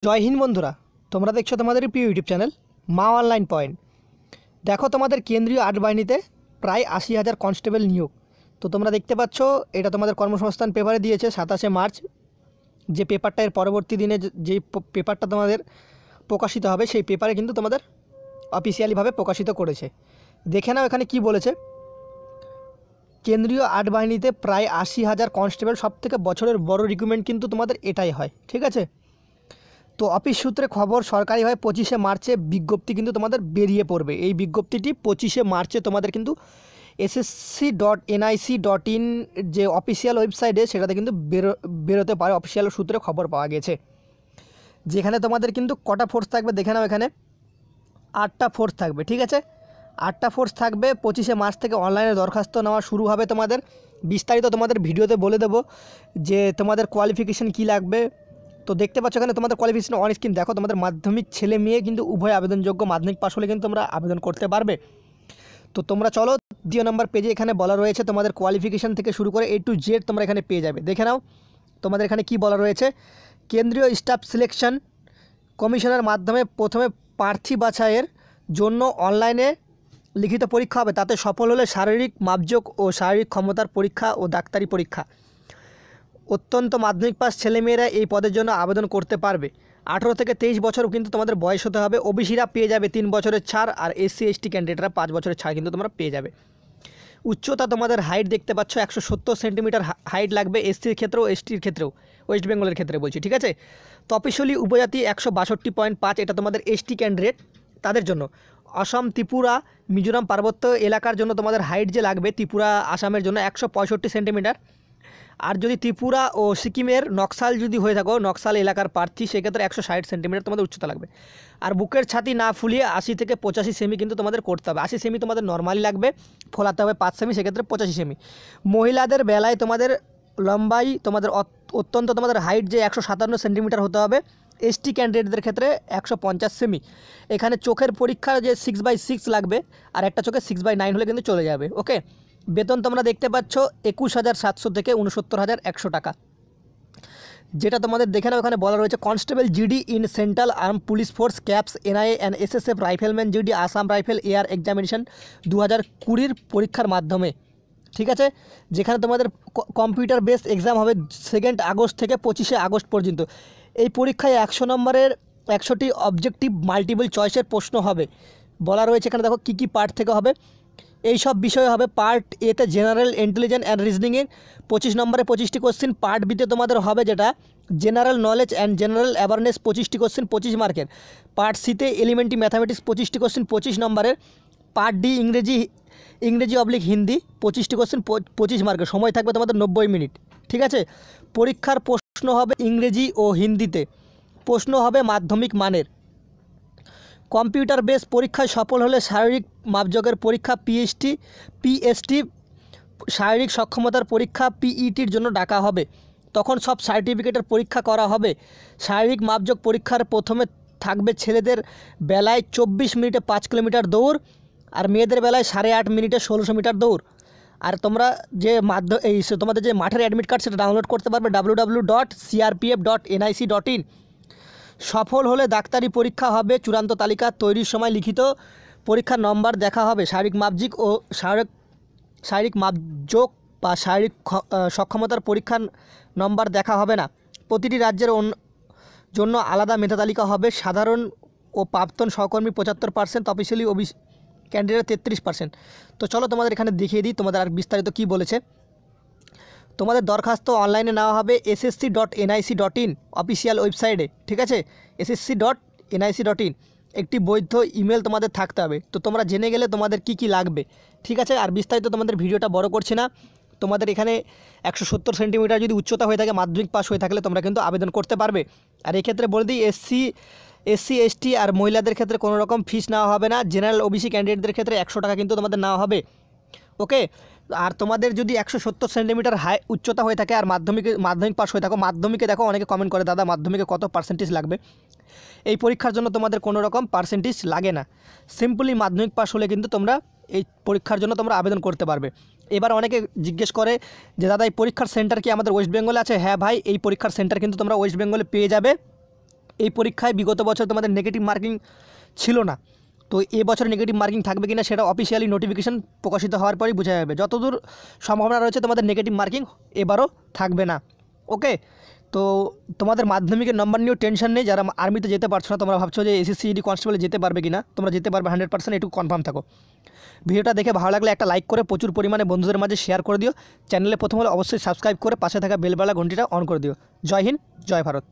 জয় হিন্দ বন্ধুরা, তোমরা দেখছো তোমাদের প্রিয় ইউটিউব চ্যানেল মা অনলাইন পয়েন্ট। দেখো তোমাদের কেন্দ্রীয় আট বাহিনীতে প্রায় ৮০,০০০ কনস্টেবল নিয়োগ। তো তোমরা দেখতে পাচ্ছ এটা তোমাদের কর্মসংস্থান পেপারে দিয়েছে ২৭শে মার্চ। যে পেপারটা এর পরবর্তী দিনে যে পেপারটা তোমাদের প্রকাশিত হবে সেই পেপারে কিন্তু তোমাদের অফিসিয়ালিভাবে প্রকাশিত করেছে। দেখে নাও এখানে কি বলেছে। কেন্দ্রীয় আট বাহিনীতে প্রায় ৮০,০০০ কনস্টেবল, সবথেকে বছরের বড় রিক্রুটমেন্ট কিন্তু তোমাদের এটাই হয়, ঠিক আছে। তো অফিস সূত্রে খবর, সরকারিভাবে ২৫শে মার্চে বিজ্ঞপ্তি কিন্তু তোমাদের বেরিয়ে পড়বে। এই বিজ্ঞপ্তিটি ২৫শে মার্চে তোমাদের কিন্তু ssc.nic.in যে অফিসিয়াল ওয়েবসাইটে সেটাতে কিন্তু বেরোতে পারে। অফিসিয়াল সূত্রে খবর পাওয়া গেছে। যেখানে তোমাদের কিন্তু কটা ফোর্স থাকবে দেখে নাও, এখানে ৮টা ফোর্স থাকবে, ঠিক আছে। ৮টা ফোর্স থাকবে। ২৫শে মার্চ থেকে অনলাইনে দরখাস্ত নেওয়া শুরু হবে। তোমাদের বিস্তারিত তোমাদের ভিডিওতে বলে দেবো যে তোমাদের কোয়ালিফিকেশান কী লাগবে। তো দেখতে পাচ্ছ এখানে তোমাদের কোয়ালিফিকেশন অন স্ক্রিন। দেখো তোমাদের মাধ্যমিক ছেলে মেয়ে কিন্তু উভয় আবেদনযোগ্য। মাধ্যমিক পাশ হলে কিন্তু তোমরা আবেদন করতে পারবে। তো তোমরা চলো ২ নম্বর পেজে এখানে বলা রয়েছে তোমাদের কোয়ালিফিকেশান থেকে শুরু করে A to Z তোমরা এখানে পেয়ে যাবে। দেখে নাও তোমাদের এখানে কি বলা রয়েছে। কেন্দ্রীয় স্টাফ সিলেকশন কমিশনের মাধ্যমে প্রথমে প্রার্থী বাছাইয়ের জন্য অনলাইনে লিখিত পরীক্ষা হবে। তাতে সফল হলে শারীরিক মাপজোক ও শারীরিক ক্ষমতার পরীক্ষা ও ডাক্তারি পরীক্ষা। অত্যন্ত মাধ্যমিক পাস ছেলেমেয়েরা এই পদের জন্য আবেদন করতে পারবে। 18 থেকে 23 বছর কিন্তু তোমাদের বয়স হতে হবে। ওবিসিরা পেয়ে যাবে 3 বছরের ছাড়, আর SC ST ক্যান্ডিডেটরা 5 বছরের ছাড় কিন্তু তোমরা পেয়ে যাবে। উচ্চতা তোমাদের হাইট দেখতে পাচ্ছ 170 সেন্টিমিটার হাইট লাগবে। SCর ক্ষেত্রেও STর ক্ষেত্রেও, ওয়েস্ট বেঙ্গলের ক্ষেত্রে বলছি, ঠিক আছে। তপশিলি উপজাতি 162.5, এটা তোমাদের ST ক্যান্ডিডেট তাদের জন্য। অসম, ত্রিপুরা, মিজোরাম পার্বত্য এলাকার জন্য তোমাদের হাইট যে লাগবে, ত্রিপুরা আসামের জন্য 165 সেন্টিমিটার। আর যদি ত্রিপুরা ও সিকিমের নকশাল যদি হয়ে থাকো, নকশাল এলাকার প্রার্থী, সেক্ষেত্রে 160 সেন্টিমিটার তোমাদের উচ্চতা লাগবে। আর বুকের ছাতি না ফুলিয়ে 80 থেকে 85 সেমি কিন্তু তোমাদের করতে হবে। 80 সেমি তোমাদের নর্মালি লাগবে, ফোলাতে হবে 5 সেমি, সেক্ষেত্রে 85 সেমি। মহিলাদের বেলায় তোমাদের লম্বাই তোমাদের অত্যন্ত তোমাদের হাইট যে 157 সেন্টিমিটার হতে হবে। ST ক্যান্ডিডেটদের ক্ষেত্রে 150 সেমি। এখানে চোখের পরীক্ষা যে 6/6 লাগবে, আর একটা চোখে 6/9 হলে কিন্তু চলে যাবে, ওকে। বেতন তোমরা দেখতে পাচ্ছ 21,700 থেকে 69,100 টাকা, যেটা তোমাদের দেখে নাও। এখানে বলা রয়েছে constable GD in central arm police force caps NIA and SSF rifleman GD Assam rifle air examination 2020 পরীক্ষার মাধ্যমে, ঠিক আছে। যেখানে তোমাদের কম্পিউটার বেস এক্সাম হবে 2 আগস্ট থেকে 25 আগস্ট পর্যন্ত। এই পরীক্ষায় 100 নম্বরের 100টি অবজেক্টিভ মাল্টিপল চয়েসের প্রশ্ন হবে। বলা রয়েছে এখানে দেখো কী কী পার্ট থেকে হবে। এই সব বিষয় হবে। পার্ট এতে জেনারেল ইন্টেলিজেন্স অ্যান্ড রিজনিংয়ের 25 নম্বরে 25টি কোশ্চেন। পার্ট বিতে তোমাদের হবে যেটা general knowledge and general awareness 25টি কোশ্চেন 25 মার্কের। পার্ট সিতে এলিমেন্টারি ম্যাথামেটিক্স 25টি কোশ্চেন 25 নম্বরের। পার্ট ডি ইংরেজি/হিন্দি 25টি কোশ্চেন 25 মার্কের। সময় থাকবে তোমাদের 90 মিনিট, ঠিক আছে। পরীক্ষার প্রশ্ন হবে ইংরেজি ও হিন্দিতে। প্রশ্ন হবে মাধ্যমিক মানের। কম্পিউটার বেস পরীক্ষায় সফল হলে শারীরিক মাপজোকের পরীক্ষা PST শারীরিক সক্ষমতার পরীক্ষা PETর জন্য ডাকা হবে। তখন সব সার্টিফিকেটের পরীক্ষা করা হবে। শারীরিক মাপজোক পরীক্ষার প্রথমে থাকবে ছেলেদের বেলায় 24 মিনিটে 5 কিলোমিটার দৌড়, আর মেয়েদের বেলায় 8.5 মিনিটে 1600 মিটার দৌড়। আর তোমরা যে তোমাদের যে মাঠের অ্যাডমিট কার্ড সেটা ডাউনলোড করতে পারবে www.crpf.nic.in। সফল হলে ডাক্তারি পরীক্ষা হবে। চূড়ান্ত তালিকা তৈরির সময় লিখিত পরীক্ষার নম্বর দেখা হবে। শারীরিক মাপজিক ও শারীরিক মাপজোক বা শারীরিক সক্ষমতার পরীক্ষার নম্বর দেখা হবে না। প্রতিটি রাজ্যের জন্য আলাদা মেধা তালিকা হবে। সাধারণ ও প্রাক্তন সহকর্মী 75%, তপশিলি OBC ক্যান্ডিডেট 33%। তো চলো তোমাদের এখানে দেখিয়ে দিই তোমাদের আর বিস্তারিত কী বলেছে। তোমাদের দরখাস্ত অনলাইনে নেওয়া হবে ssc.nic.in অফিসিয়াল ওয়েবসাইটে, ঠিক আছে। ssc.nic.in একটি বৈধ ইমেল তোমাদের থাকতে হবে। তো তোমরা জেনে গেলে তোমাদের কি কি লাগবে, ঠিক আছে। আর বিস্তারিত তোমাদের ভিডিওটা বড় করছি না। তোমাদের এখানে 170 সেন্টিমিটার যদি উচ্চতা হয়ে থাকে, মাধ্যমিক পাস হয়ে থাকলে তোমরা কিন্তু আবেদন করতে পারবে। আর এক্ষেত্রে বলে দিই SC ST আর মহিলাদের ক্ষেত্রে কোনো রকম ফিস নেওয়া হবে না। জেনারেল OBC ক্যান্ডিডেটদের ক্ষেত্রে 100 টাকা কিন্তু তোমাদের নেওয়া হবে, ওকে। আর তোমাদের যদি 170 সেন্টিমিটার উচ্চতা হয়ে থাকে আর মাধ্যমিক পাস হয়ে থাকো, মাধ্যমিকে দেখো অনেকে কমেন্ট করে দাদা মাধ্যমিকে কত পার্সেন্টেজ লাগবে। এই পরীক্ষার জন্য তোমাদের কোনো রকম পার্সেন্টেজ লাগে না। সিম্পলি মাধ্যমিক পাস হলে কিন্তু তোমরা এই পরীক্ষার জন্য তোমরা আবেদন করতে পারবে। এবার অনেকে জিজ্ঞেস করে যে দাদা এই পরীক্ষার সেন্টার কি আমাদের ওয়েস্ট বেঙ্গলে আছে? হ্যাঁ ভাই, এই পরীক্ষার সেন্টার কিন্তু তোমরা ওয়েস্ট বেঙ্গলে পেয়ে যাবে। এই পরীক্ষায় বিগত বছর তোমাদের নেগেটিভ মার্কিং ছিল না, তো এবছর নেগেটিভ মার্কিং থাকবে কিনা সেটা অফিসিয়ালি নোটিফিকেশন প্রকাশিত হওয়ার পরেই বোঝা যাবে। যতদূর সম্ভাবনা রয়েছে তোমাদের নেগেটিভ মার্কিং এবারও থাকবে না। ওকে, তো তোমাদের মাধ্যমিকের নম্বর নিয়েও টেনশন নেই। যারা আর্মিতে যেতে পারছো না, তোমরা ভাবছো যে এসএসসি জিডি কনস্টেবলে যেতে পারবে কিনা, তোমরা যেতে পারবে 100%, একটু কনফার্ম থাকো। ভিডিওটা দেখে ভালো লাগলে একটা লাইক করে প্রচুর পরিমাণে বন্ধুদের মাঝে শেয়ার করে দিও। চ্যানেলে প্রথম হলে অবশ্যই সাবস্ক্রাইব করে পাশে থাকা বেলবেলা ঘন্টিটা অন করে দিও। জয় হিন্দ, জয় ভারত।